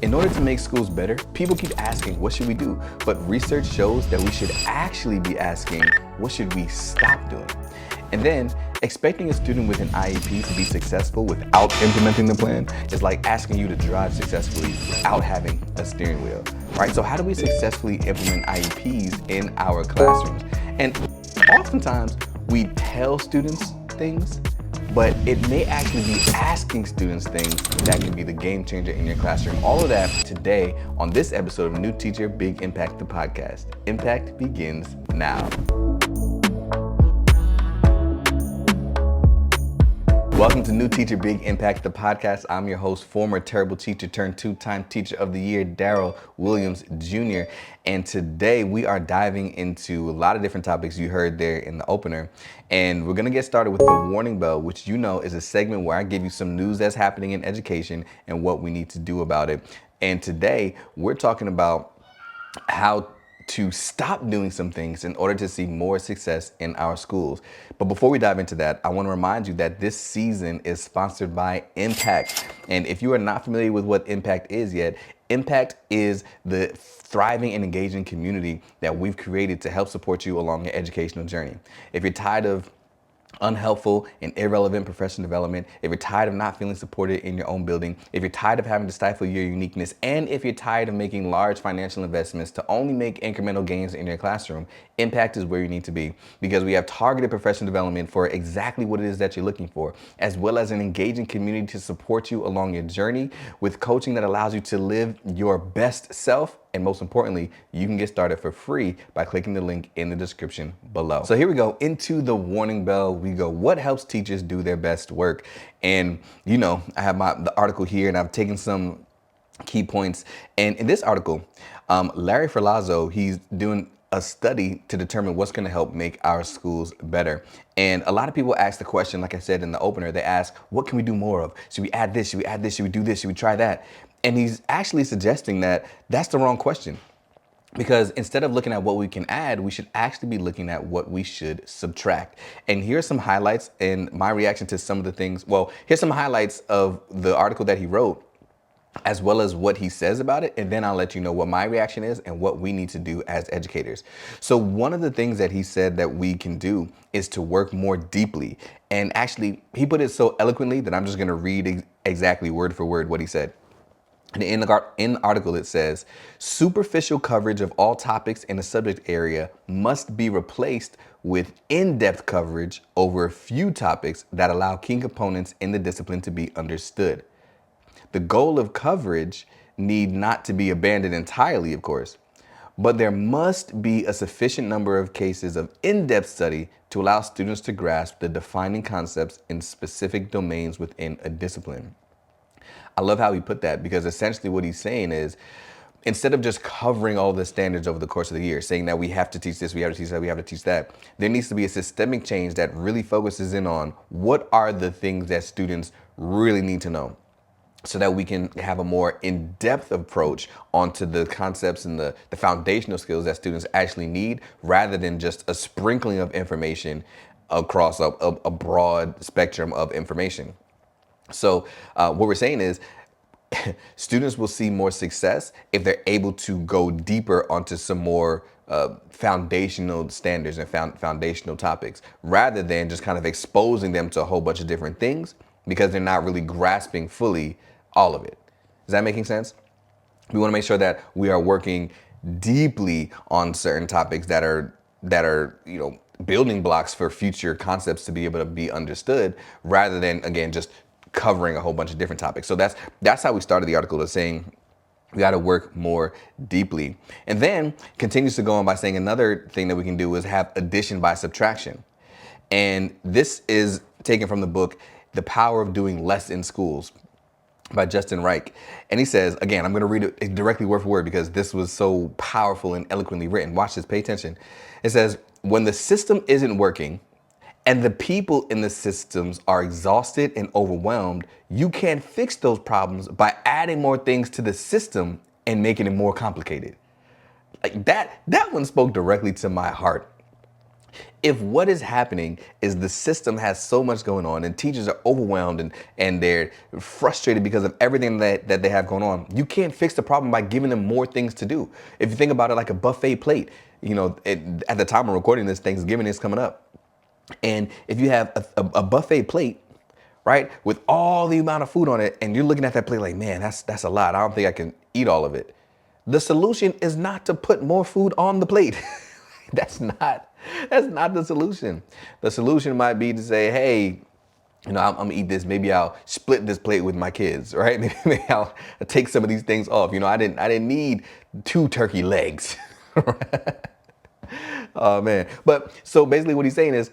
In order to make schools better, people keep asking, what should we do? But research shows that we should actually be asking, what should we stop doing? And then, expecting a student with an IEP to be successful without implementing the plan is like asking you to drive successfully without having a steering wheel. Right? So how do we successfully implement IEPs in our classrooms? And oftentimes, we tell students things, but it may actually be asking students things that can be the game changer in your classroom. All of that today on this episode of New Teacher, Big Impact, the podcast. Impact begins now. Welcome to New Teacher, Big Impact, the podcast. I'm your host, former terrible teacher turned two-time Teacher of the Year, Daryl Williams Jr. And today we are diving into a lot of different topics you heard there in the opener. And we're gonna get started with the warning bell, which you know is a segment where I give you some news that's happening in education and what we need to do about it. And today we're talking about how to stop doing some things in order to see more success in our schools. But before we dive into that, I want to remind you that this season is sponsored by Impact. And if you are not familiar with what Impact is yet, Impact is the thriving and engaging community that we've created to help support you along your educational journey. If you're tired of unhelpful and irrelevant professional development, if you're tired of not feeling supported in your own building, if you're tired of having to stifle your uniqueness, and if you're tired of making large financial investments to only make incremental gains in your classroom, Impact is where you need to be, because we have targeted professional development for exactly what it is that you're looking for, as well as an engaging community to support you along your journey with coaching that allows you to live your best self. And most importantly, you can get started for free by clicking the link in the description below. So here we go, into the warning bell we go. What helps teachers do their best work? And you know, I have the article here, and I've taken some key points. And in this article, Larry Ferlazzo, he's doing a study to determine what's going to help make our schools better. And a lot of people ask the question, like I said in the opener, they ask, what can we do more of? Should we add this? Should we add this? Should we do this? Should we try that? And he's actually suggesting that that's the wrong question. Because instead of looking at what we can add, we should actually be looking at what we should subtract. And here's some highlights and my reaction to some of the things. Well, here's some highlights of the article that he wrote, as well as what he says about it. And then I'll let you know what my reaction is and what we need to do as educators. So one of the things that he said that we can do is to work more deeply. And actually, he put it so eloquently that I'm just going to read exactly word for word what he said. And in the article, it says, superficial coverage of all topics in a subject area must be replaced with in-depth coverage over a few topics that allow key components in the discipline to be understood. The goal of coverage need not to be abandoned entirely, of course, but there must be a sufficient number of cases of in-depth study to allow students to grasp the defining concepts in specific domains within a discipline. I love how he put that, because essentially what he's saying is, instead of just covering all the standards over the course of the year, saying that we have to teach this, we have to teach that, we have to teach that, there needs to be a systemic change that really focuses in on what are the things that students really need to know, so that we can have a more in-depth approach onto the concepts and the foundational skills that students actually need, rather than just a sprinkling of information across a broad spectrum of information. So what we're saying is students will see more success if they're able to go deeper onto some more foundational standards and foundational topics, rather than just kind of exposing them to a whole bunch of different things, because they're not really grasping fully all of it. Is that making sense? We want to make sure that we are working deeply on certain topics that are, you know, building blocks for future concepts to be able to be understood, rather than, again, just covering a whole bunch of different topics. So that's how we started the article, is saying we got to work more deeply. And then continues to go on by saying another thing that we can do is have addition by subtraction. And this is taken from the book, The Power of Doing Less in Schools by Justin Reich. And he says, again, I'm going to read it directly word for word because this was so powerful and eloquently written. Watch this, pay attention. It says, when the system isn't working, and the people in the systems are exhausted and overwhelmed, you can't fix those problems by adding more things to the system and making it more complicated. Like that one spoke directly to my heart, If what is happening is the system has so much going on and teachers are overwhelmed and they're frustrated because of everything that they have going on, you can't fix the problem by giving them more things to do. If you think about it like a buffet plate, at the time of recording this, Thanksgiving is coming up. And if you have a buffet plate, right, with all the amount of food on it, and you're looking at that plate like, man, that's a lot. I don't think I can eat all of it. The solution is not to put more food on the plate. That's not the solution. The solution might be to say, hey, I'm gonna eat this. Maybe I'll split this plate with my kids, right? Maybe I'll take some of these things off. I didn't need 2 turkey legs. Oh man. But so basically what he's saying is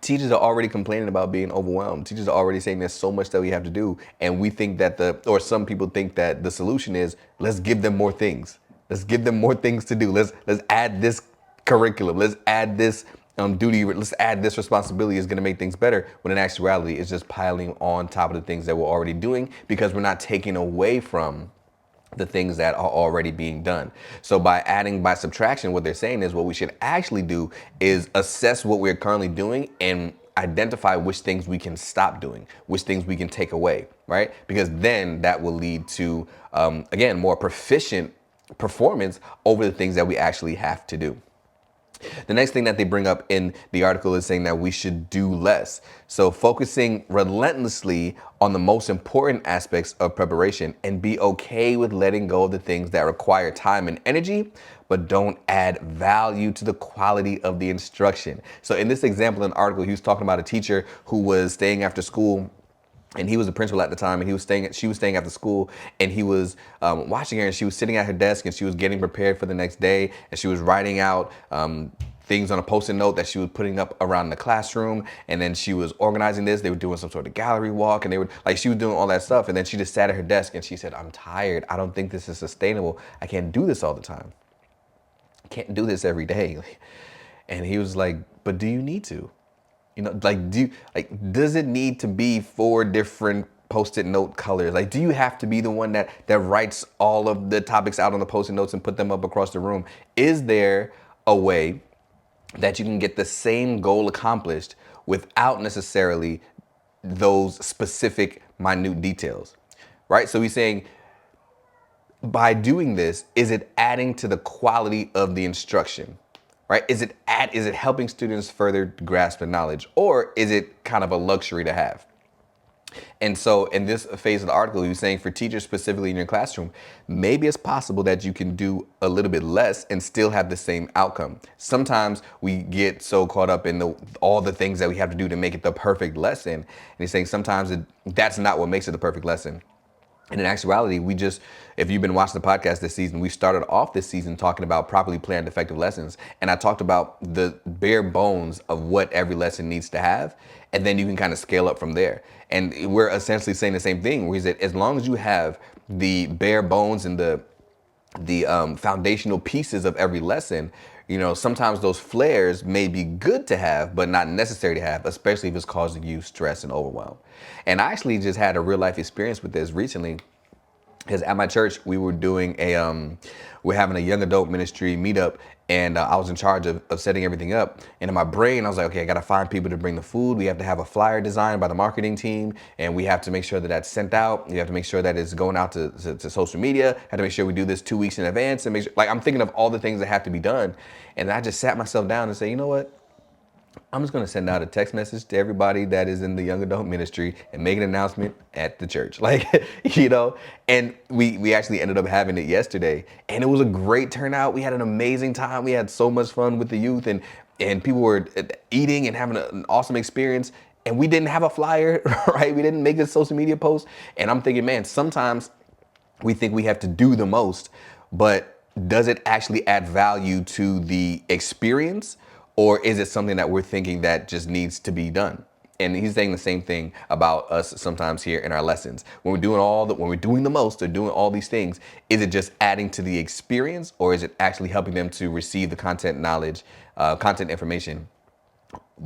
teachers are already complaining about being overwhelmed. Teachers are already saying there's so much that we have to do. And we think or some people think that the solution is let's give them more things. Let's give them more things to do. Let's add this curriculum. Let's add this duty. Let's add this responsibility is going to make things better. When in actuality, it's just piling on top of the things that we're already doing because we're not taking away from the things that are already being done. So by subtraction, what they're saying is what we should actually do is assess what we're currently doing and identify which things we can stop doing, which things we can take away, right? Because then that will lead to, again, more proficient performance over the things that we actually have to do. The next thing that they bring up in the article is saying that we should do less. So focusing relentlessly on the most important aspects of preparation and be okay with letting go of the things that require time and energy, but don't add value to the quality of the instruction. So in this example in the article, he was talking about a teacher who was staying after school. And he was the principal at the time, and she was staying after school, and he was watching her, and she was sitting at her desk, and she was getting prepared for the next day, and she was writing out things on a Post-it note that she was putting up around the classroom, and then she was organizing this. They were doing some sort of gallery walk, and she was doing all that stuff, and then she just sat at her desk, and she said, "I'm tired. I don't think this is sustainable. I can't do this all the time. I can't do this every day." And he was like, "But do you need to? Does it need to be 4 different Post-it note colors? Like, do you have to be the one that writes all of the topics out on the Post-it notes and put them up across the room? Is there a way that you can get the same goal accomplished without necessarily those specific minute details?" Right? So he's saying, by doing this, is it adding to the quality of the instruction? Right? Is it helping students further grasp the knowledge, or is it kind of a luxury to have? And so in this phase of the article, he was saying for teachers specifically in your classroom, maybe it's possible that you can do a little bit less and still have the same outcome. Sometimes we get so caught up in all the things that we have to do to make it the perfect lesson. And he's saying sometimes that's not what makes it the perfect lesson. And in actuality, if you've been watching the podcast this season, we started off this season talking about properly planned effective lessons. And I talked about the bare bones of what every lesson needs to have. And then you can kind of scale up from there. And we're essentially saying the same thing, where he said, as long as you have the bare bones and the foundational pieces of every lesson, sometimes those flares may be good to have, but not necessary to have, especially if it's causing you stress and overwhelm. And I actually just had a real life experience with this recently, because at my church, we were doing we're having a young adult ministry meetup, and I was in charge of setting everything up. And in my brain, I was like, okay, I got to find people to bring the food. We have to have a flyer designed by the marketing team, and we have to make sure that that's sent out. We have to make sure that it's going out to social media. Have to make sure we do this 2 weeks in advance, and make sure, I'm thinking of all the things that have to be done. And I just sat myself down and say, you know what? I'm just going to send out a text message to everybody that is in the young adult ministry and make an announcement at the church. And we actually ended up having it yesterday, and it was a great turnout. We had an amazing time. We had so much fun with the youth, and people were eating and having an awesome experience. And we didn't have a flyer, right? We didn't make a social media post. And I'm thinking, man, sometimes we think we have to do the most, but does it actually add value to the experience? Or is it something that we're thinking that just needs to be done? And he's saying the same thing about us sometimes here in our lessons. When we're doing the most or doing all these things, is it just adding to the experience, or is it actually helping them to receive the content knowledge, content information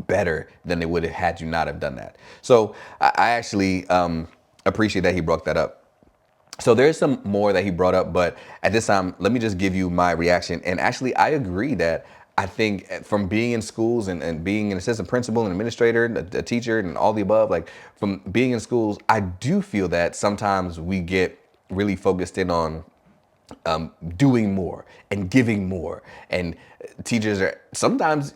better than they would have had you not have done that? So I actually appreciate that he brought that up. So there's some more that he brought up, but at this time, let me just give you my reaction. And actually, I agree that I think from being in schools and being an assistant principal and administrator, a teacher and all the above, like from being in schools, I do feel that sometimes we get really focused in on doing more and giving more. And sometimes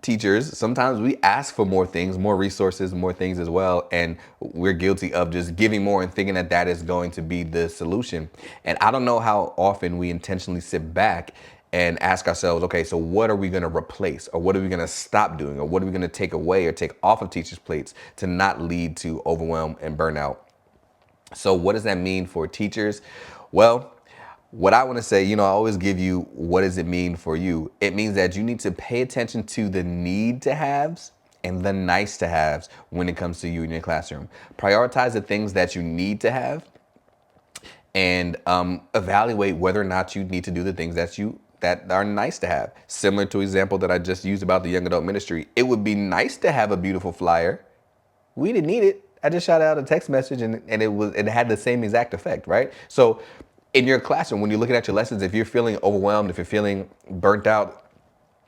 we ask for more things, more resources, more things as well. And we're guilty of just giving more and thinking that that is going to be the solution. And I don't know how often we intentionally sit back and ask ourselves, okay, so what are we going to replace, or what are we going to stop doing, or what are we going to take away or take off of teachers' plates to not lead to overwhelm and burnout? So what does that mean for teachers? Well, what I want to say, I always give you, what does it mean for you? It means that you need to pay attention to the need to haves and the nice to haves when it comes to you in your classroom. Prioritize the things that you need to have, and evaluate whether or not you need to do the things that are nice to have. Similar to example that I just used about the young adult ministry. It would be nice to have a beautiful flyer. We didn't need it. I just shot out a text message and it had the same exact effect, right? So in your classroom, when you're looking at your lessons, if you're feeling overwhelmed, if you're feeling burnt out,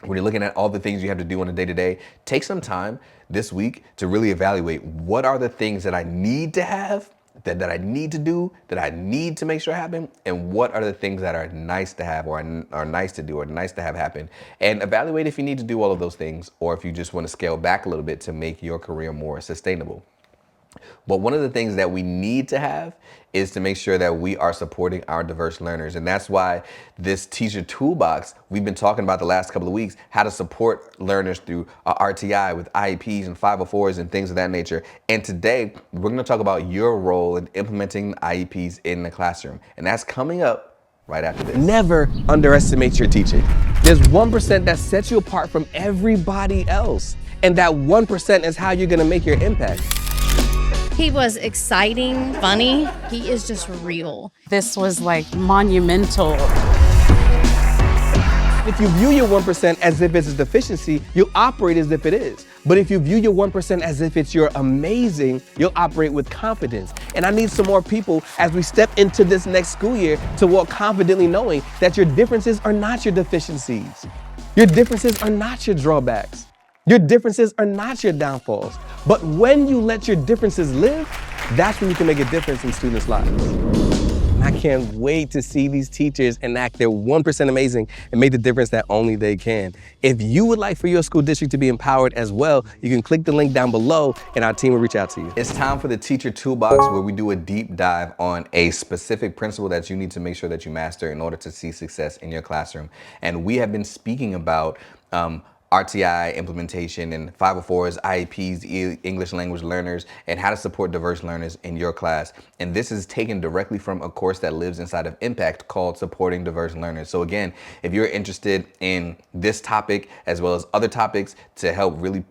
when you're looking at all the things you have to do on a day-to-day, take some time this week to really evaluate, what are the things that I need to have, that I need to do, that I need to make sure happen, and what are the things that are nice to have, or are nice to do, or nice to have happen. And evaluate if you need to do all of those things, or if you just want to scale back a little bit to make your career more sustainable. But one of the things that we need to have is to make sure that we are supporting our diverse learners. And that's why this teacher toolbox, we've been talking about the last couple of weeks, how to support learners through RTI with IEPs and 504s and things of that nature. And today, we're going to talk about your role in implementing IEPs in the classroom. And that's coming up right after this. Never underestimate your teaching. There's 1% that sets you apart from everybody else. And that 1% is how you're going to make your impact. He was exciting, funny. He is just real. This was like monumental. If you view your 1% as if it's a deficiency, you'll operate as if it is. But if you view your 1% as if it's your amazing, you'll operate with confidence. And I need some more people as we step into this next school year to walk confidently knowing that your differences are not your deficiencies. Your differences are not your drawbacks. Your differences are not your downfalls. But when you let your differences live, that's when you can make a difference in students' lives. And I can't wait to see these teachers enact their 1% amazing and make the difference that only they can. If you would like for your school district to be empowered as well, you can click the link down below and our team will reach out to you. It's time for the teacher toolbox, where we do a deep dive on a specific principle that you need to make sure that you master in order to see success in your classroom. And we have been speaking about RTI implementation and 504s, IEPs, English language learners, and how to support diverse learners in your class. And this is taken directly from a course that lives inside of Impact called Supporting Diverse Learners. So again, if you're interested in this topic as well as other topics to help really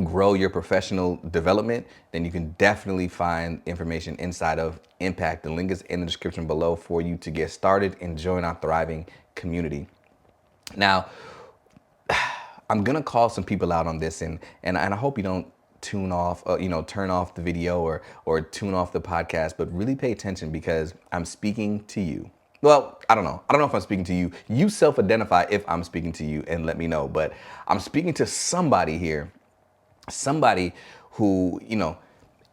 grow your professional development, then you can definitely find information inside of Impact. The link is in the description below for you to get started and join our thriving community. Now, I'm gonna call some people out on this, and I hope you don't turn off the video or tune off the podcast, but really pay attention, because I'm speaking to you. Well, I don't know if I'm speaking to you. You self-identify if I'm speaking to you and let me know. But I'm speaking to somebody here, somebody who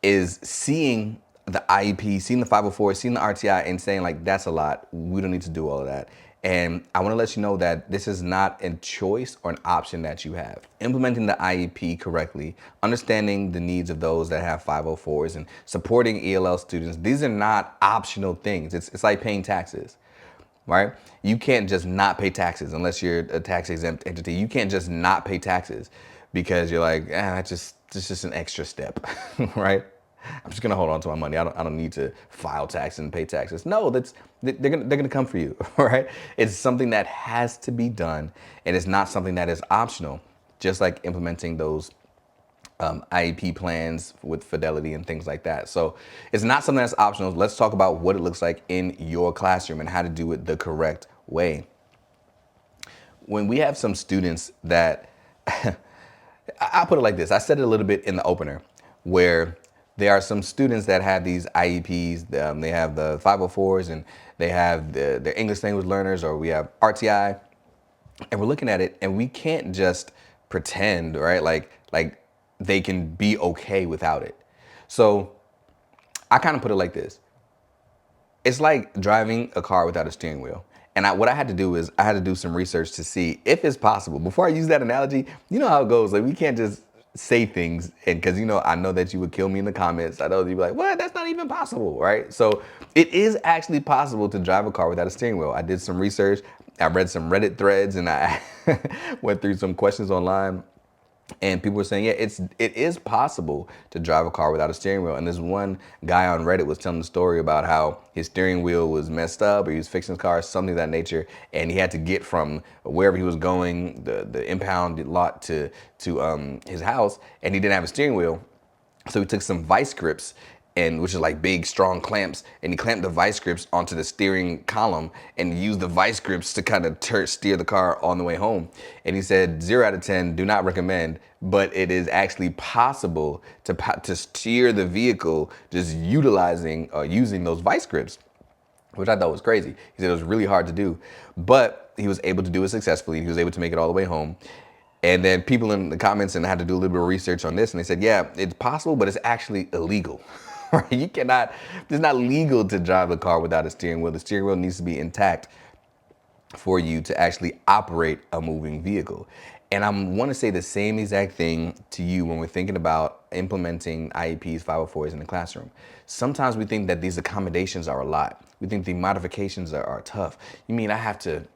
is seeing the IEP, seeing the 504, seeing the RTI, and saying like, that's a lot. We don't need to do all of that. And I want to let you know that this is not a choice or an option that you have. Implementing the IEP correctly, understanding the needs of those that have 504s, and supporting ELL students, these are not optional things. It's like paying taxes, right? You can't just not pay taxes unless you're a tax exempt entity. You can't just not pay taxes because you're like, it's just an extra step, right? I'm just gonna hold on to my money. I don't need to file taxes and pay taxes. No, they're gonna come for you, all right? It's something that has to be done, and it's not something that is optional. Just like implementing those IEP plans with fidelity and things like that. So it's not something that's optional. Let's talk about what it looks like in your classroom and how to do it the correct way. When we have some students that, I'll put it like this. I said it a little bit in the opener, where there are some students that have these IEPs, they have the 504s, and they have their English language learners, or we have RTI, And we're looking at it, and we can't just pretend, right? Like they can be okay without it. So I kind of put it like this. It's like driving a car without a steering wheel. And what I had to do is I had to do some research to see if it's possible. Before I use that analogy, you know how it goes. Like, we can't just say things, and because I know that you would kill me in the comments. I know you'd be like, "What? That's not even possible," right? So it is actually possible to drive a car without a steering wheel. I did some research. I read some Reddit threads, and I went through some questions online. And people were saying, yeah, it is possible to drive a car without a steering wheel. And this one guy on Reddit was telling the story about how his steering wheel was messed up, or he was fixing his car, something of that nature, and he had to get from wherever he was going, the impound lot, to his house, and he didn't have a steering wheel. So he took some vice grips, and which is like big, strong clamps, and he clamped the vice grips onto the steering column and used the vice grips to kind of steer the car on the way home. And he said 0 out of 10, do not recommend, but it is actually possible to steer the vehicle just utilizing or using those vice grips, which I thought was crazy. He said it was really hard to do, but he was able to do it successfully. He was able to make it all the way home. And then people in the comments, and I had to do a little bit of research on this, and they said, yeah, it's possible, but it's actually illegal. Right? You cannot, it's not legal to drive a car without a steering wheel. The steering wheel needs to be intact for you to actually operate a moving vehicle. And I want to say the same exact thing to you when we're thinking about implementing IEPs, 504s in the classroom. Sometimes we think that these accommodations are a lot. We think the modifications are tough. You mean I have to,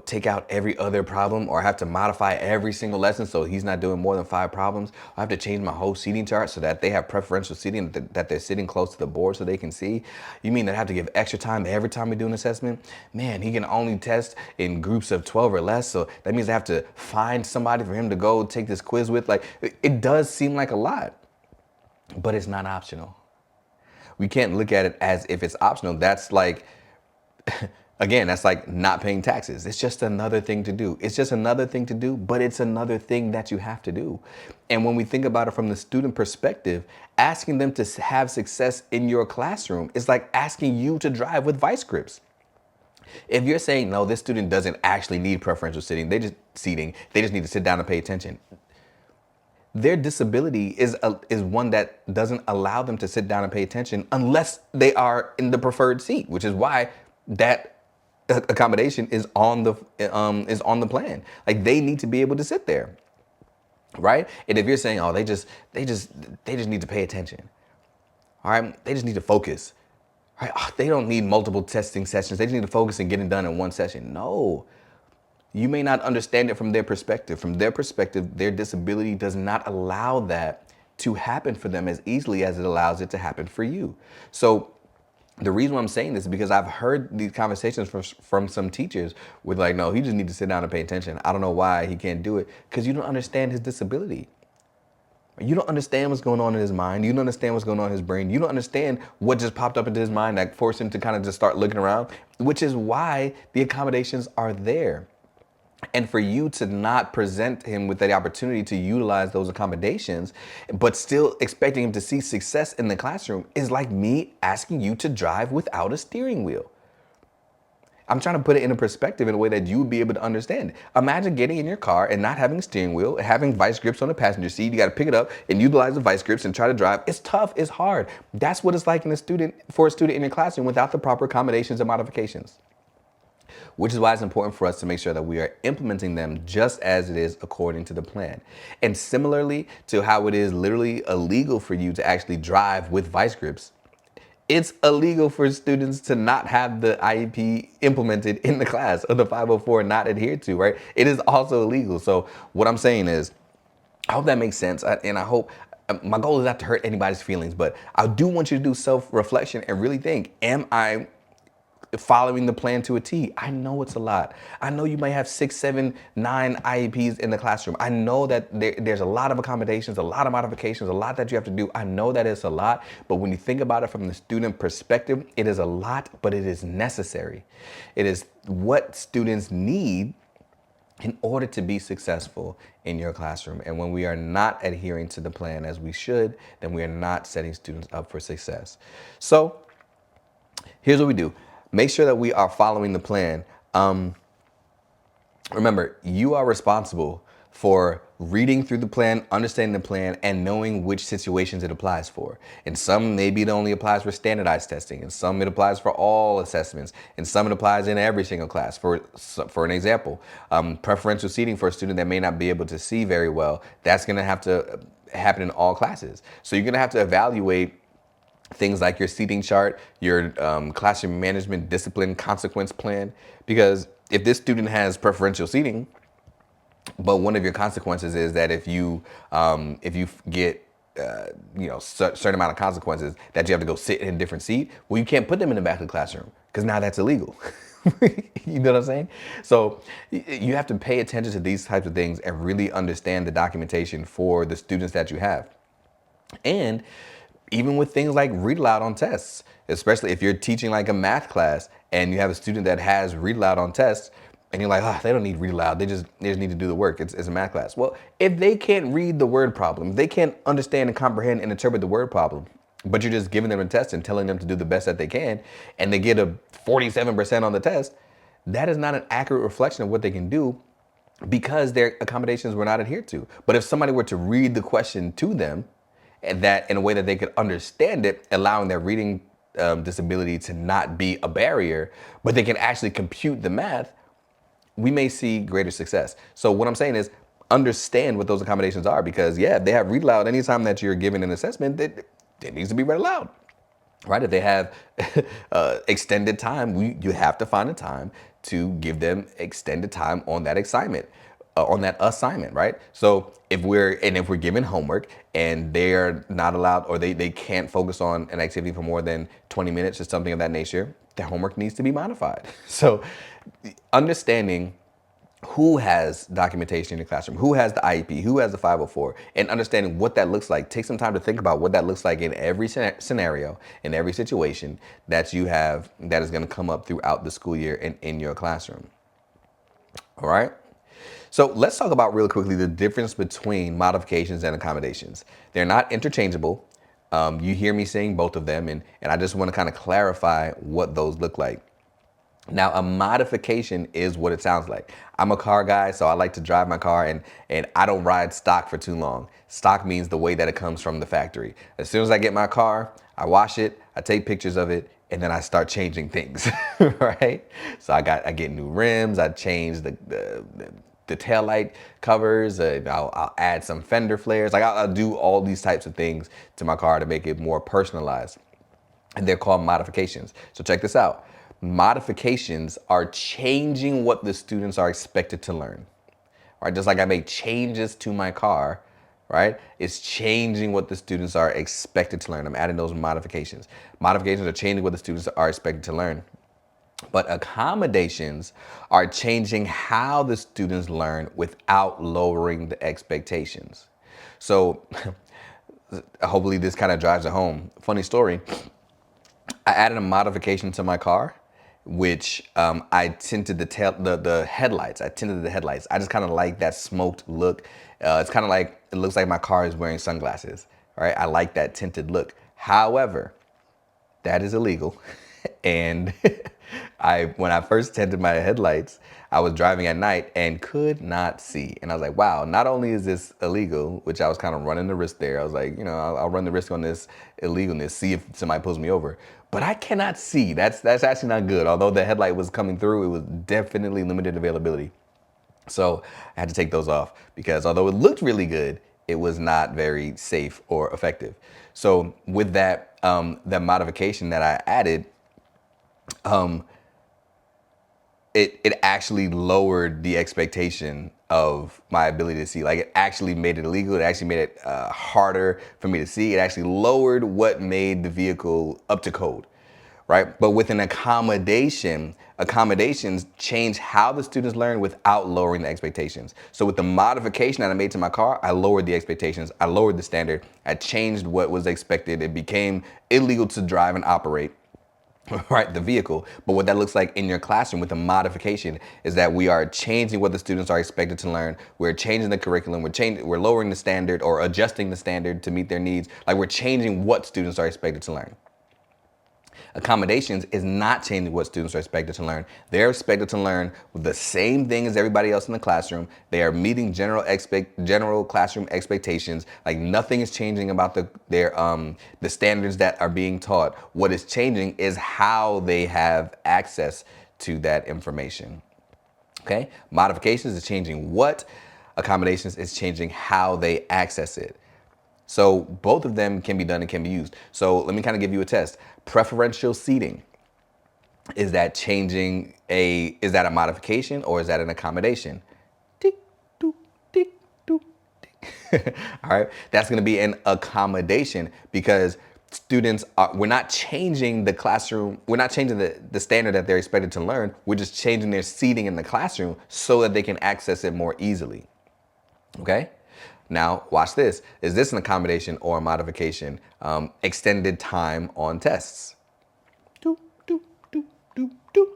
take out every other problem, or I have to modify every single lesson so he's not doing more than 5 problems? I have to change my whole seating chart so that they have preferential seating, that they're sitting close to the board so they can see? You mean that I have to give extra time every time we do an assessment? Man, he can only test in groups of 12 or less, so that means I have to find somebody for him to go take this quiz with. Like, it does seem like a lot, but it's not optional. We can't look at it as if it's optional. That's like, again, that's like not paying taxes. It's just another thing to do. It's just another thing to do, but it's another thing that you have to do. And when we think about it from the student perspective, asking them to have success in your classroom is like asking you to drive with vice grips. If you're saying, no, this student doesn't actually need preferential seating, they just need to sit down and pay attention. Their disability is one that doesn't allow them to sit down and pay attention unless they are in the preferred seat, which is why that accommodation is on the plan. Like, they need to be able to sit there, right? And if you're saying, oh, they just need to pay attention, all right, they just need to focus, right? Oh, they don't need multiple testing sessions. They just need to focus and get it done in one session. No. You may not understand it from their perspective. From their perspective, their disability does not allow that to happen for them as easily as it allows it to happen for you. So the reason why I'm saying this is because I've heard these conversations from some teachers with like, no, he just needs to sit down and pay attention. I don't know why he can't do it. Because you don't understand his disability. You don't understand what's going on in his mind. You don't understand what's going on in his brain. You don't understand what just popped up into his mind that forced him to kind of just start looking around, which is why the accommodations are there. And for you to not present him with the opportunity to utilize those accommodations, but still expecting him to see success in the classroom, is like me asking you to drive without a steering wheel. I'm trying to put it in a perspective in a way that you would be able to understand. Imagine getting in your car and not having a steering wheel, having vice grips on the passenger seat. You got to pick it up and utilize the vice grips and try to drive. It's tough. It's hard. That's what it's like for a student in your classroom without the proper accommodations and modifications. Which is why it's important for us to make sure that we are implementing them just as it is according to the plan. And similarly to how it is literally illegal for you to actually drive with vice grips, it's illegal for students to not have the IEP implemented in the class, or the 504 not adhered to, right? It is also illegal. So what I'm saying is, I hope that makes sense. And I hope, my goal is not to hurt anybody's feelings, but I do want you to do self-reflection and really think, am I following the plan to a T? I know it's a lot. I know you might have 6, 7, 9 IEPs in the classroom. I know that there's a lot of accommodations, a lot of modifications, a lot that you have to do. I know that it's a lot, but when you think about it from the student perspective, it is a lot, but it is necessary. It is what students need in order to be successful in your classroom. And when we are not adhering to the plan as we should, then we are not setting students up for success. So here's what we do. Make sure that we are following the plan. Remember, you are responsible for reading through the plan, understanding the plan, and knowing which situations it applies for. And some maybe it only applies for standardized testing, and some it applies for all assessments, and some it applies in every single class. For an example, preferential seating for a student that may not be able to see very well, that's going to have to happen in all classes. So you're going to have to evaluate things like your seating chart, your classroom management discipline consequence plan, because if this student has preferential seating, but one of your consequences is that if you get certain amount of consequences that you have to go sit in a different seat, well, you can't put them in the back of the classroom because now that's illegal. You know what I'm saying? So you have to pay attention to these types of things and really understand the documentation for the students that you have. And even with things like read aloud on tests, especially if you're teaching like a math class and you have a student that has read aloud on tests, and you're like, oh, they don't need read aloud. They just need to do the work. It's a math class. Well, if they can't read the word problem, if they can't understand and comprehend and interpret the word problem, but you're just giving them a test and telling them to do the best that they can, and they get a 47% on the test, that is not an accurate reflection of what they can do because their accommodations were not adhered to. But if somebody were to read the question to them, and that in a way that they could understand it, allowing their reading disability to not be a barrier, but they can actually compute the math, we may see greater success. So what I'm saying is understand what those accommodations are, because they have read aloud anytime that you're giving an assessment, it needs to be read aloud, right? If they have extended time, you have to find a time to give them extended time on that assignment. Right? So if we're given homework and they're not allowed, or they can't focus on an activity for more than 20 minutes or something of that nature, the homework needs to be modified. So understanding who has documentation in your classroom, who has the IEP, who has the 504, and understanding what that looks like. Take some time to think about what that looks like in every scenario, in every situation that you have that is going to come up throughout the school year and in your classroom. All right? So let's talk about real quickly the difference between modifications and accommodations. They're not interchangeable. You hear me saying both of them, and I just want to kind of clarify what those look like. Now, a modification is what it sounds like. I'm a car guy, so I like to drive my car, and I don't ride stock for too long. Stock means the way that it comes from the factory. As soon as I get my car, I wash it, I take pictures of it, and then I start changing things, right? So I get new rims, I change the taillight covers, I'll add some fender flares. Like I'll do all these types of things to my car to make it more personalized. And they're called modifications. So check this out. Modifications are changing what the students are expected to learn, right? Just like I make changes to my car, right? It's changing what the students are expected to learn. I'm adding those modifications. Modifications are changing what the students are expected to learn. But accommodations are changing how the students learn without lowering the expectations. So hopefully this kind of drives it home. Funny story. I added a modification to my car, which I tinted the headlights. I tinted the headlights. I just kind of like that smoked look. It's kind of like, it looks like my car is wearing sunglasses, right? I like that tinted look. However, that is illegal. And when I first tinted my headlights, I was driving at night and could not see. And I was like, wow, not only is this illegal, which I was kind of running the risk there. I was like, I'll run the risk on this illegalness, see if somebody pulls me over. But I cannot see. That's actually not good. Although the headlight was coming through, it was definitely limited availability. So I had to take those off because although it looked really good, it was not very safe or effective. So with that modification that I added, it actually lowered the expectation of my ability to see. Like it actually made it illegal. It actually made it harder for me to see. It actually lowered what made the vehicle up to code, right? But with an accommodations change how the students learn without lowering the expectations. So with the modification that I made to my car, I lowered the expectations. I lowered the standard. I changed what was expected. It became illegal to drive and operate, right, the vehicle. But what that looks like in your classroom with a modification is that we are changing what the students are expected to learn. We're changing the curriculum. We're lowering the standard or adjusting the standard to meet their needs. Like we're changing what students are expected to learn. Accommodations is not changing what students are expected to learn. They're expected to learn the same thing as everybody else in the classroom. They are meeting general classroom expectations. Like nothing is changing about the standards that are being taught. What is changing is how they have access to that information. Okay? Modifications is changing what, accommodations is changing how they access it. So both of them can be done and can be used. So let me kind of give you a test. Preferential seating. Is that is that a modification or is that an accommodation? Tick, doop, tick, doop, tick. All right, that's gonna be an accommodation because we're not changing the classroom, we're not changing the standard that they're expected to learn, we're just changing their seating in the classroom so that they can access it more easily, okay? Now, watch this. Is this an accommodation or a modification? Extended time on tests. Doop, doop, doop, doop, doop.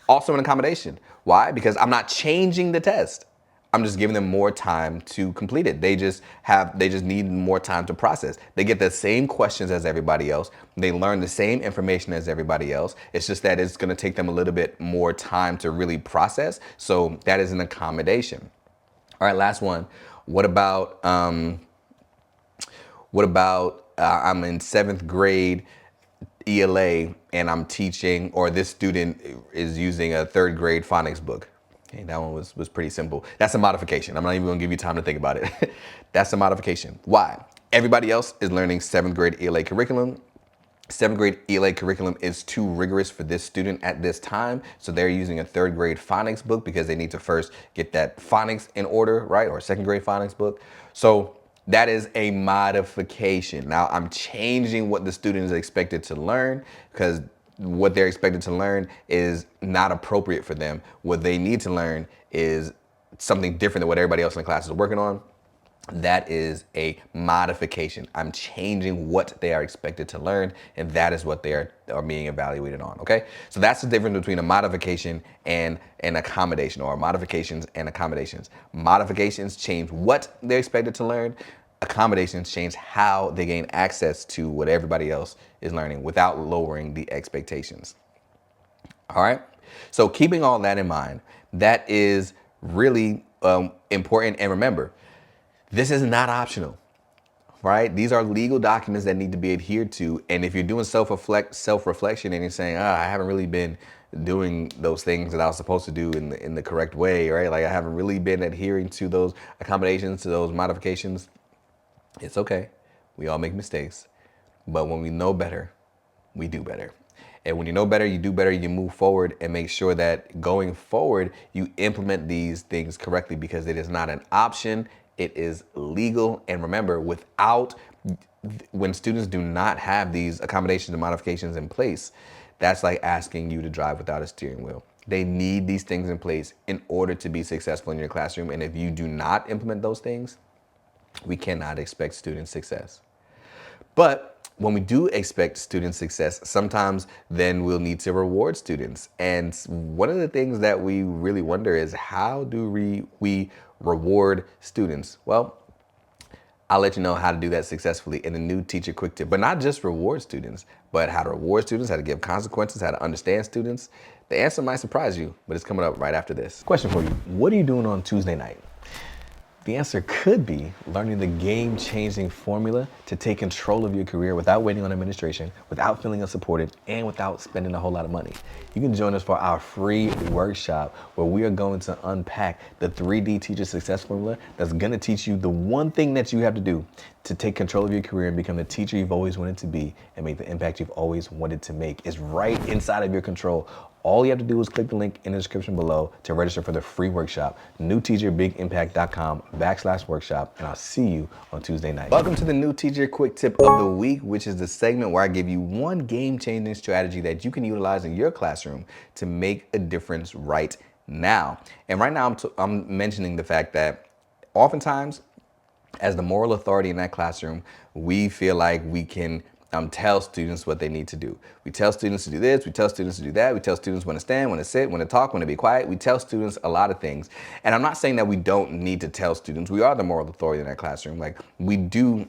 Also an accommodation. Why? Because I'm not changing the test. I'm just giving them more time to complete it. They just need more time to process. They get the same questions as everybody else. They learn the same information as everybody else. It's just that it's gonna take them a little bit more time to really process. So that is an accommodation. All right, last one. What about I'm in 7th grade ELA and I'm teaching, or this student is using a 3rd grade phonics book. Okay, that one was pretty simple. That's a modification. I'm not even gonna give you time to think about it. That's a modification. Why? Everybody else is learning 7th grade ELA curriculum. 7th grade ELA curriculum is too rigorous for this student at this time. So they're using a 3rd grade phonics book because they need to first get that phonics in order, right? Or 2nd grade phonics book. So that is a modification. Now I'm changing what the student is expected to learn because what they're expected to learn is not appropriate for them. What they need to learn is something different than what everybody else in the class is working on. That is a modification. I'm changing what they are expected to learn, and that is what they are being evaluated on, okay? So that's the difference between a modification and an accommodation, or modifications and accommodations. Modifications change what they're expected to learn. Accommodations change how they gain access to what everybody else is learning without lowering the expectations. All right? So keeping all that in mind, that is really important. And remember, this is not optional, right? These are legal documents that need to be adhered to. And if you're doing self-reflection and you're saying, I haven't really been doing those things that I was supposed to do in the correct way, right? Like I haven't really been adhering to those accommodations, to those modifications. It's okay. We all make mistakes. But when we know better, we do better. And when you know better, you do better, you move forward and make sure that going forward, you implement these things correctly because it is not an option. It is legal. And remember, when students do not have these accommodations and modifications in place, that's like asking you to drive without a steering wheel. They need these things in place in order to be successful in your classroom. And if you do not implement those things, we cannot expect student success. But when we do expect student success, sometimes then we'll need to reward students. And one of the things that we really wonder is how do we reward students? Well, I'll let you know how to do that successfully in the new teacher quick tip, but not just reward students, but how to reward students, how to give consequences, how to understand students. The answer might surprise you, but it's coming up right after this. Question for you. What are you doing on Tuesday night? The answer could be learning the game-changing formula to take control of your career without waiting on administration, without feeling unsupported, and without spending a whole lot of money. You can join us for our free workshop where we are going to unpack the 3D teacher success formula that's going to teach you the one thing that you have to do to take control of your career and become the teacher you've always wanted to be and make the impact you've always wanted to make. It's right inside of your control. All you have to do is click the link in the description below to register for the free workshop, newteacherbigimpact.com/workshop, and I'll see you on Tuesday night. Welcome to the New Teacher Quick Tip of the Week, which is the segment where I give you one game-changing strategy that you can utilize in your classroom to make a difference right now. And right now I'm mentioning the fact that oftentimes, as the moral authority in that classroom, we feel like we can tell students what they need to do. We tell students to do this, we tell students to do that, we tell students when to stand, when to sit, when to talk, when to be quiet. We tell students a lot of things. And I'm not saying that we don't need to tell students. We are the moral authority in that classroom. Like we do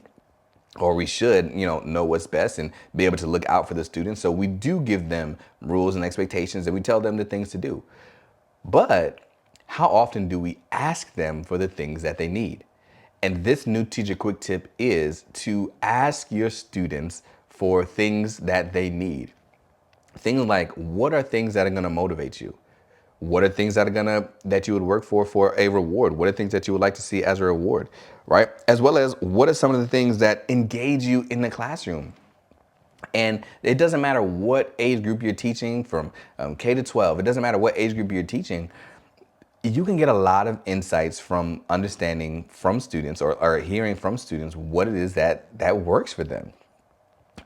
or we should, know what's best and be able to look out for the students. So we do give them rules and expectations, and we tell them the things to do. But how often do we ask them for the things that they need? And this new teacher quick tip is to ask your students for things that they need. Things like, what are things that are going to motivate you? What are things that you would work for a reward? What are things that you would like to see as a reward, right? As well as, what are some of the things that engage you in the classroom? And it doesn't matter what age group you're teaching, from K to 12. It doesn't matter what age group you're teaching. You can get a lot of insights from understanding from students, or hearing from students what it is that works for them.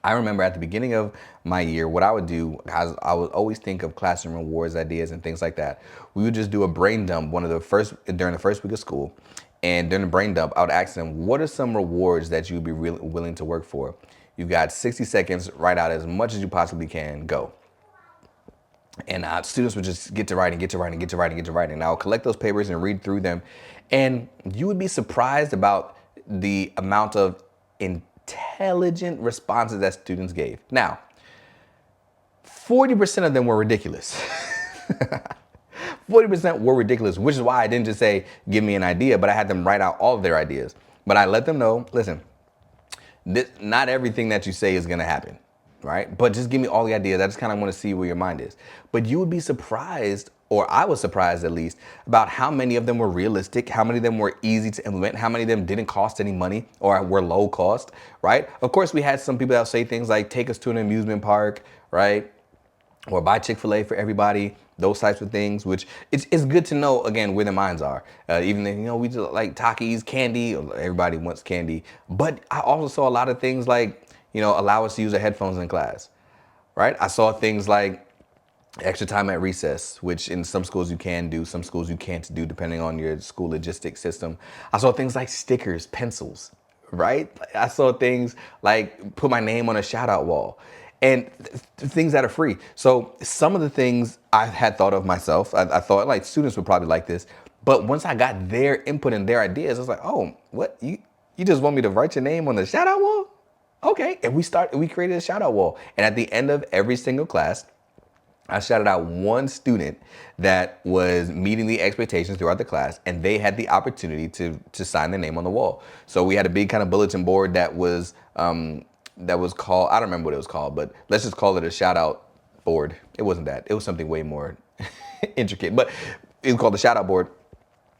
I remember at the beginning of my year, what I would do, I would always think of classroom rewards ideas and things like that. We would just do a brain dump during the first week of school. And during the brain dump, I would ask them, what are some rewards that you'd be really willing to work for? You've got 60 seconds, write out as much as you possibly can, go. And students would just get to writing. And I would collect those papers and read through them. And you would be surprised about the amount of intelligent responses that students gave. Now, 40% of them were ridiculous. 40% were ridiculous, which is why I didn't just say, give me an idea, but I had them write out all of their ideas. But I let them know, listen, not everything that you say is going to happen, right? But just give me all the ideas. I just kind of want to see where your mind is. But you would be surprised, or I was surprised at least, about how many of them were realistic, how many of them were easy to implement, how many of them didn't cost any money or were low cost, right? Of course, we had some people that would say things like, take us to an amusement park, right? Or buy Chick-fil-A for everybody, those types of things, which it's good to know, again, where their minds are. Even though, we just like Takis, candy, everybody wants candy. But I also saw a lot of things like, allow us to use our headphones in class, right? I saw things like extra time at recess, which in some schools you can do, some schools you can't do, depending on your school logistics system. I saw things like stickers, pencils, right? I saw things like put my name on a shout out wall. And things that are free. So some of the things I had thought of myself, I thought like students would probably like this. But once I got their input and their ideas, I was like, oh, what? You just want me to write your name on the shout out wall? Okay. And we created a shout out wall. And at the end of every single class, I shouted out one student that was meeting the expectations throughout the class, and they had the opportunity to sign their name on the wall. So we had a big kind of bulletin board that was called, I don't remember what it was called, but let's just call it a shout out board. It wasn't that. It was something way more intricate, but it was called the shout out board.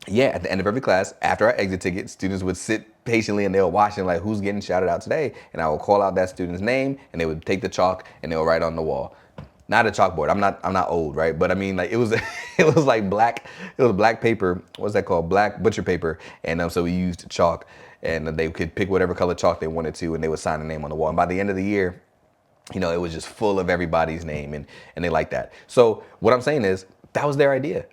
Yeah, at the end of every class, after our exit ticket, students would sit patiently and they were watching like, who's getting shouted out today? And I would call out that student's name, and they would take the chalk and they would write on the wall. Not a chalkboard. I'm not old, right? But I mean, like, it was like black. It was black paper. What's that called? Black butcher paper. And so we used chalk, and they could pick whatever color chalk they wanted to, and they would sign a name on the wall. And by the end of the year, it was just full of everybody's name, and they liked that. So what I'm saying is, that was their idea.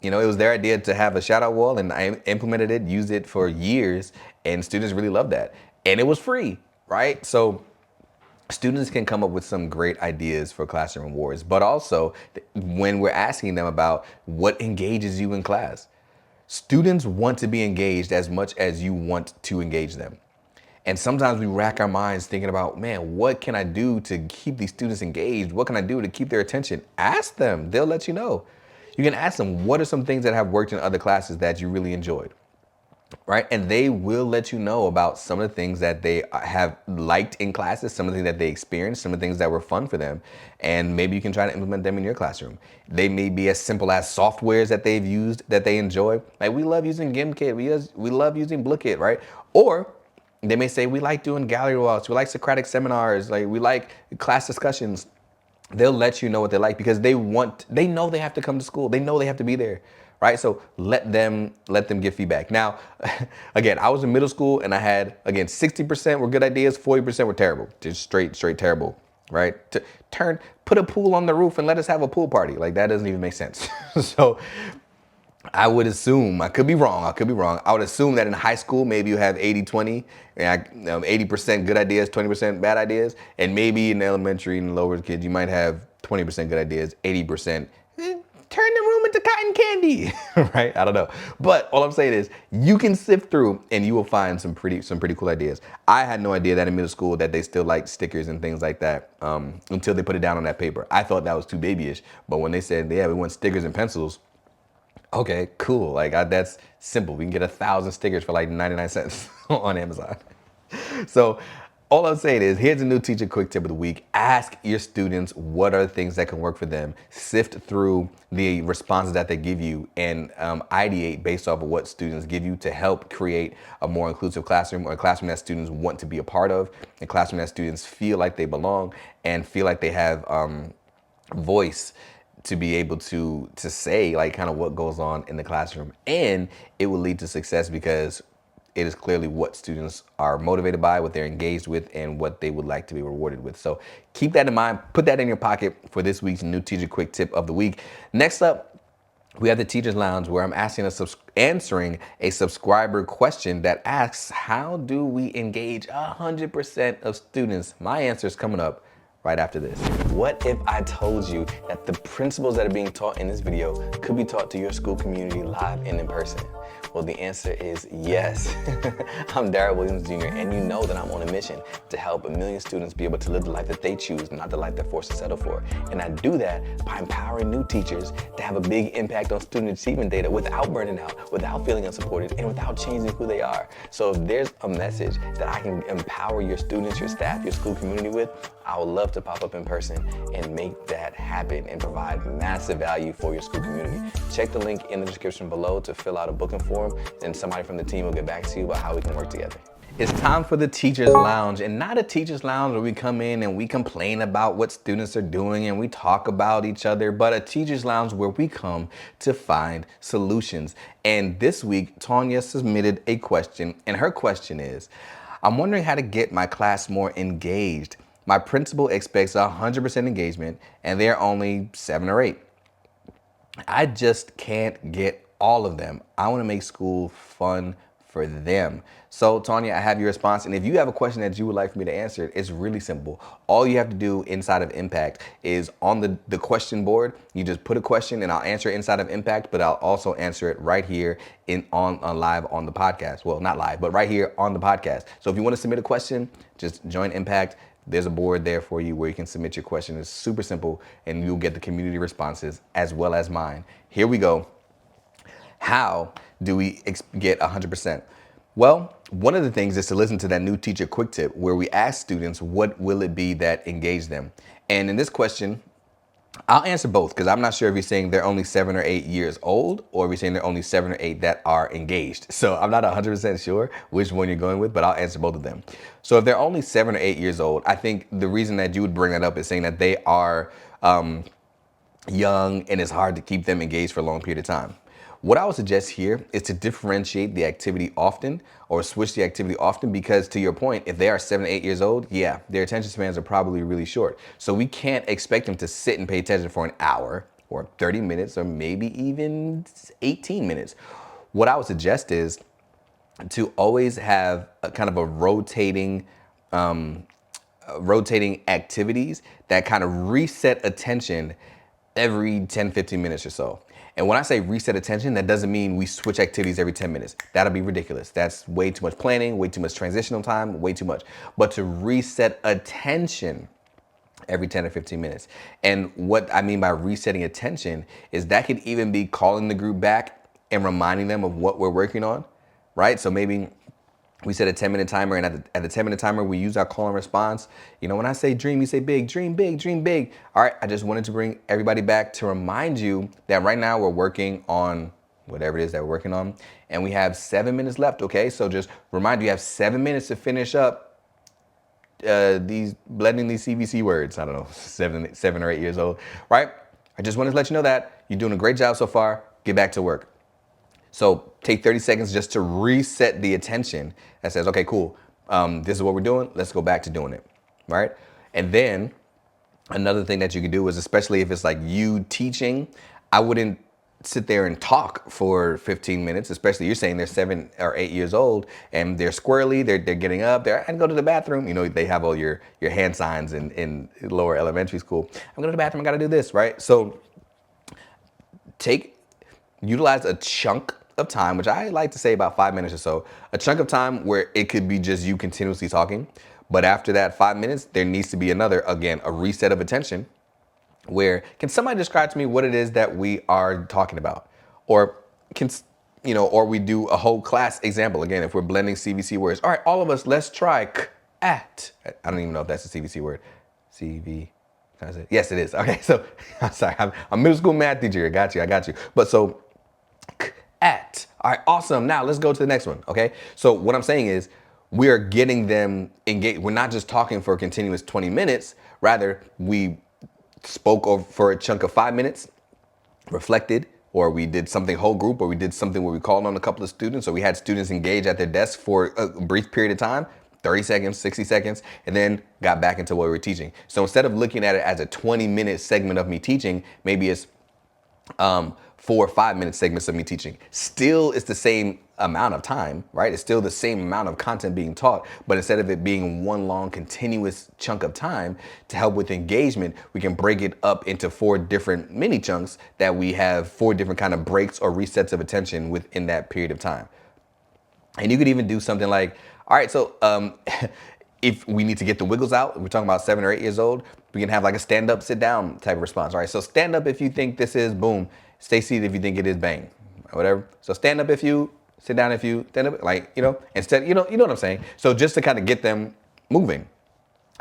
It was their idea to have a shout out wall, and I implemented it, used it for years, and students really loved that. And it was free, right? So students can come up with some great ideas for classroom rewards, but also when we're asking them about what engages you in class, students want to be engaged as much as you want to engage them. And sometimes we rack our minds thinking about, man, what can I do to keep these students engaged? What can I do to keep their attention? Ask them, they'll let you know. You can ask them, what are some things that have worked in other classes that you really enjoyed? Right? And they will let you know about some of the things that they have liked in classes, some of the things that they experienced, some of the things that were fun for them. And maybe you can try to implement them in your classroom. They may be as simple as softwares that they've used that they enjoy. Like, we love using GimKit, we love using Bookit, right? Or they may say, we like doing gallery walks, we like Socratic seminars, like we like class discussions. They'll let you know what they like because they know they have to come to school. They know they have to be there. Right? So let them give feedback. Now, again, I was in middle school and I had, again, 60% were good ideas, 40% were terrible. Just straight terrible, right? Put a pool on the roof and let us have a pool party. Like, that doesn't even make sense. So I would assume, I could be wrong. I would assume that in high school, maybe you have 80-20, 80% good ideas, 20% bad ideas. And maybe in elementary and lower kids, you might have 20% good ideas, 80%, turn the room into cotton candy, right? I don't know. But all I'm saying is you can sift through and you will find some pretty cool ideas. I had no idea that in middle school that they still like stickers and things like that until they put it down on that paper. I thought that was too babyish. But when they said, yeah, we want stickers and pencils, okay, cool. Like that's simple. We can get 1,000 stickers for like 99 cents on Amazon. So all I'm saying is here's a new teacher quick tip of the week. Ask your students what are the things that can work for them. Sift through the responses that they give you and ideate based off of what students give you to help create a more inclusive classroom, or a classroom that students want to be a part of, a classroom that students feel like they belong and feel like they have voice to be able to say like kind of what goes on in the classroom. And it will lead to success because it is clearly what students are motivated by, what they're engaged with, and what they would like to be rewarded with. So keep that in mind, put that in your pocket for this week's new teacher quick tip of the week. Next up, we have the Teachers Lounge, where I'm answering a subscriber question that asks, how do we engage 100% of students? My answer is coming up right after this. What if I told you that the principles that are being taught in this video could be taught to your school community live and in person? Well, the answer is yes. I'm Daryl Williams Jr., and you know that I'm on a mission to help 1 million students be able to live the life that they choose, not the life they're forced to settle for. And I do that by empowering new teachers to have a big impact on student achievement data without burning out, without feeling unsupported, and without changing who they are. So if there's a message that I can empower your students, your staff, your school community with, I would love to pop up in person and make that happen and provide massive value for your school community. Check the link in the description below to fill out a booking form, and somebody from the team will get back to you about how we can work together. It's time for the Teachers Lounge, and not a Teachers Lounge where we come in and we complain about what students are doing and we talk about each other, but a Teachers Lounge where we come to find solutions. And this week, Tanya submitted a question, and her question is, I'm wondering how to get my class more engaged. My principal expects 100% engagement, and they're only 7 or 8. I just can't get all of them. I want to make school fun for them. So Tanya, I have your response. And if you have a question that you would like for me to answer, it's really simple. All you have to do inside of Impact is on the question board, you just put a question and I'll answer it inside of Impact, but I'll also answer it right here on live on the podcast. Well, not live, but right here on the podcast. So if you want to submit a question, just join Impact. There's a board there for you where you can submit your question. It's super simple, and you'll get the community responses as well as mine. Here we go. How do we get 100%? Well, one of the things is to listen to that new teacher quick tip where we ask students, what will it be that engage them? And in this question, I'll answer both, because I'm not sure if you're saying they're only 7 or 8 years old, or if you're saying they're only 7 or 8 that are engaged. So I'm not 100% sure which one you're going with, but I'll answer both of them. So if they're only 7 or 8 years old, I think the reason that you would bring that up is saying that they are young and it's hard to keep them engaged for a long period of time. What I would suggest here is to differentiate the activity often, or switch the activity often, because to your point, if they are 7 to 8 years old, yeah, their attention spans are probably really short. So we can't expect them to sit and pay attention for an hour or 30 minutes or maybe even 18 minutes. What I would suggest is to always have a kind of a rotating activities that kind of reset attention every 10, 15 minutes or so. And when I say reset attention, that doesn't mean we switch activities every 10 minutes. That'll be ridiculous. That's way too much planning, way too much transitional time, way too much. But to reset attention every 10 or 15 minutes. And what I mean by resetting attention is that could even be calling the group back and reminding them of what we're working on, right? So maybe we set a 10-minute timer, and at the 10-minute timer, we use our call and response. You know, when I say dream, you say big, dream big, dream big. All right, I just wanted to bring everybody back to remind you that right now we're working on whatever it is that we're working on, and we have 7 minutes left, okay? So just remind you have 7 minutes to finish up blending these CVC words. I don't know, 7 or 8 years old, right? I just wanted to let you know that you're doing a great job so far. Get back to work. So take 30 seconds just to reset the attention that says, okay, cool. This is what we're doing. Let's go back to doing it, right? And then another thing that you can do is, especially if it's like you teaching, I wouldn't sit there and talk for 15 minutes, especially you're saying they're 7 or 8 years old and they're squirrely, they're getting up, I can go to the bathroom. You know, they have all your hand signs in lower elementary school. I'm going to the bathroom, I got to do this, right? So utilize a chunk of time, which I like to say about 5 minutes or so, a chunk of time where it could be just you continuously talking. But after that 5 minutes, there needs to be another, again, a reset of attention where can somebody describe to me what it is that we are talking about? Or can, or we do a whole class example. Again, if we're blending CVC words. All right, all of us, let's try at. I don't even know if that's a CVC word. CV. Yes, it is. Okay, so I'm sorry. I'm a middle school math teacher. I got you. But so at. All right, awesome. Now let's go to the next one. Okay. So what I'm saying is we are getting them engaged. We're not just talking for a continuous 20 minutes. Rather, we spoke for a chunk of 5 minutes, reflected, or we did something whole group, or we did something where we called on a couple of students, or we had students engage at their desk for a brief period of time, 30 seconds, 60 seconds, and then got back into what we were teaching. So instead of looking at it as a 20-minute segment of me teaching, maybe it's 4 or 5 minute segments of me teaching. Still, it's the same amount of time, right? It's still the same amount of content being taught, but instead of it being one long continuous chunk of time to help with engagement, we can break it up into 4 different mini chunks that we have 4 different kind of breaks or resets of attention within that period of time. And you could even do something like, all right, so if we need to get the wiggles out, we're talking about 7 or 8 years old, we can have like a stand up, sit down type of response. All right, so stand up if you think this is boom, stay seated if you think it is bang, whatever. So stand up if you, sit down if you, stand up, like, instead, you know what I'm saying? So just to kind of get them moving,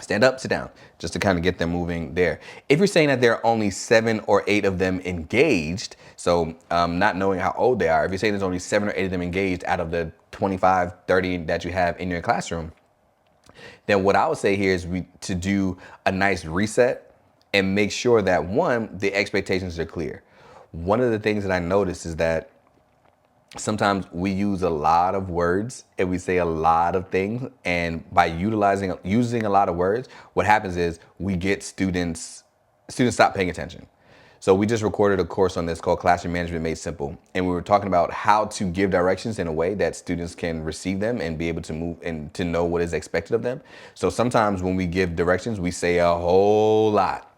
stand up, sit down, just to kind of get them moving there. If you're saying that there are only 7 or 8 of them engaged, so not knowing how old they are, if you're saying there's only 7 or 8 of them engaged out of the 25, 30 that you have in your classroom, then what I would say here is to do a nice reset and make sure that, one, the expectations are clear. One of the things that I notice is that sometimes we use a lot of words and we say a lot of things, and by using a lot of words, what happens is we get students stop paying attention. So we just recorded a course on this called Classroom Management Made Simple, and we were talking about how to give directions in a way that students can receive them and be able to move and to know what is expected of them. So sometimes when we give directions, we say a whole lot.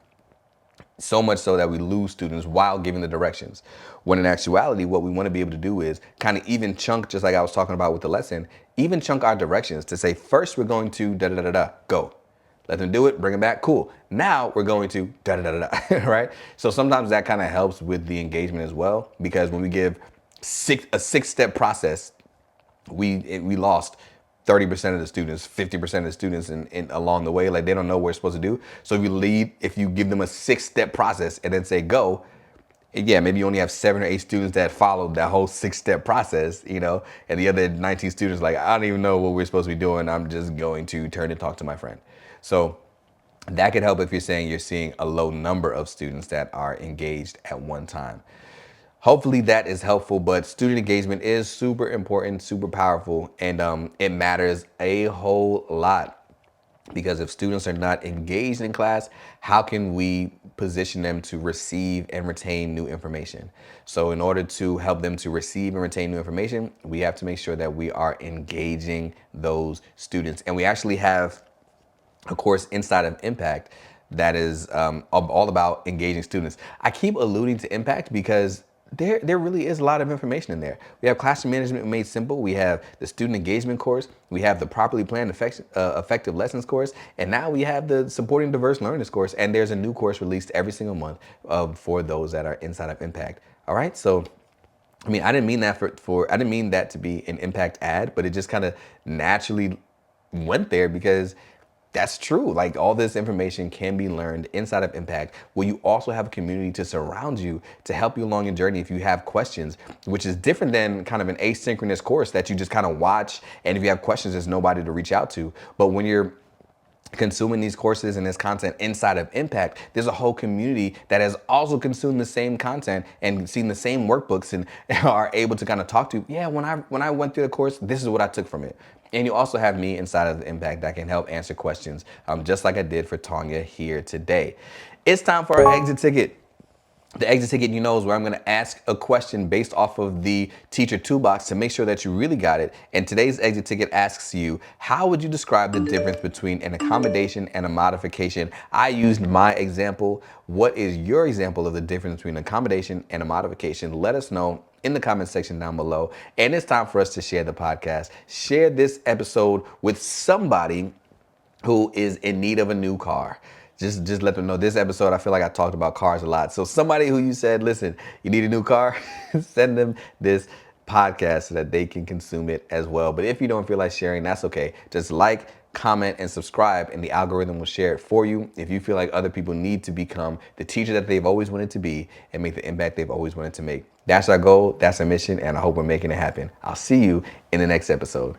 So much so that we lose students while giving the directions. When in actuality, what we want to be able to do is kind of even chunk, just like I was talking about with the lesson, even chunk our directions to say, first we're going to da-da-da-da-da, go. Let them do it, bring it back, cool. Now we're going to da-da-da-da-da, right? So sometimes that kind of helps with the engagement as well, because when we give a 6-step process, we lost 30% of the students, 50% of the students in along the way, like they don't know what we're supposed to do. So if you give them a 6-step process and then say go, yeah, maybe you only have 7 or 8 students that followed that whole 6-step process, and the other 19 students like, I don't even know what we're supposed to be doing. I'm just going to turn and talk to my friend. So that could help if you're saying you're seeing a low number of students that are engaged at one time. Hopefully that is helpful, but student engagement is super important, super powerful, and it matters a whole lot. Because if students are not engaged in class, how can we position them to receive and retain new information? So in order to help them to receive and retain new information, we have to make sure that we are engaging those students. And we actually have a course inside of Impact that is all about engaging students. I keep alluding to Impact because there really is a lot of information in there. We have Classroom Management Made Simple. We have the Student Engagement course. We have the Properly Planned Effective Lessons course. And now we have the Supporting Diverse Learners course. And there's a new course released every single month for those that are inside of Impact. All right, so I mean, I didn't mean that I didn't mean that to be an Impact ad, but it just kind of naturally went there because that's true. Like all this information can be learned inside of Impact, where you also have a community to surround you to help you along your journey if you have questions, which is different than kind of an asynchronous course that you just kind of watch. And if you have questions, there's nobody to reach out to. But when you're consuming these courses and this content inside of Impact, there's a whole community that has also consumed the same content and seen the same workbooks and are able to kind of talk to, yeah, when I went through the course, this is what I took from it. And you also have me inside of the Impact that can help answer questions, just like I did for Tanya here today. It's time for our exit ticket. The exit ticket, is where I'm going to ask a question based off of the teacher toolbox to make sure that you really got it. And today's exit ticket asks you, how would you describe the difference between an accommodation and a modification? I used my example. What is your example of the difference between an accommodation and a modification? Let us know in the comment section down below. And it's time for us to share the podcast. Share this episode with somebody who is in need of a new car. Just let them know. This episode, I feel like I talked about cars a lot. So somebody who you said, listen, you need a new car, send them this podcast so that they can consume it as well. But if you don't feel like sharing, that's okay. Just like, comment, and subscribe, and the algorithm will share it for you. If you feel like other people need to become the teacher that they've always wanted to be and make the impact they've always wanted to make. That's our goal, that's our mission, and I hope we're making it happen. I'll see you in the next episode.